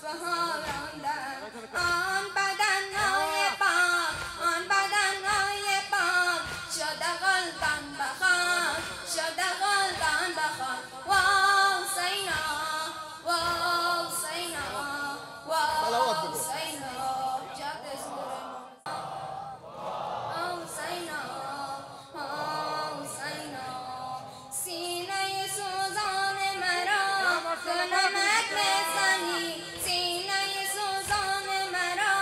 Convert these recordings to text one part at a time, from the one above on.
اسبها راندن آن بدنهای پاک آن بدنهای پاک شده غلطان بخواد شده غلطان بخواد و حسینا و حسینا و حسینا جد زور حسینا حسینا سینه سوزان مرا تو نمک بزنی سینه سوزان مرا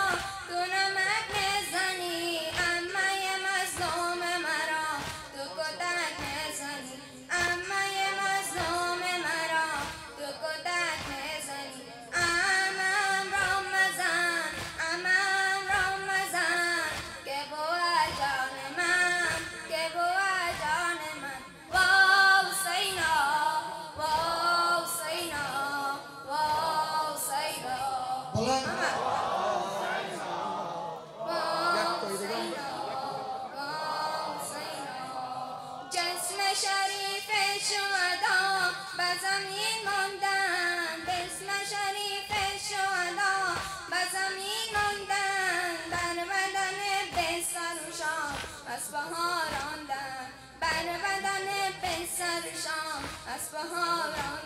تو نمک بزنی عمه مظلوم مرا تو کتک بزنی عمه مظلوم مرا تو کتک بزنی عمم را مزن عمم را مزن که بود جان من که بود جان من و حسینا و حسینا و حسینا جسم شریف شهدا به زمین ماندن جسم شریف شهدا به زمین ماندن بر بدن پسرشان اسبها راندن بر بدن پسرشان اسبها راندن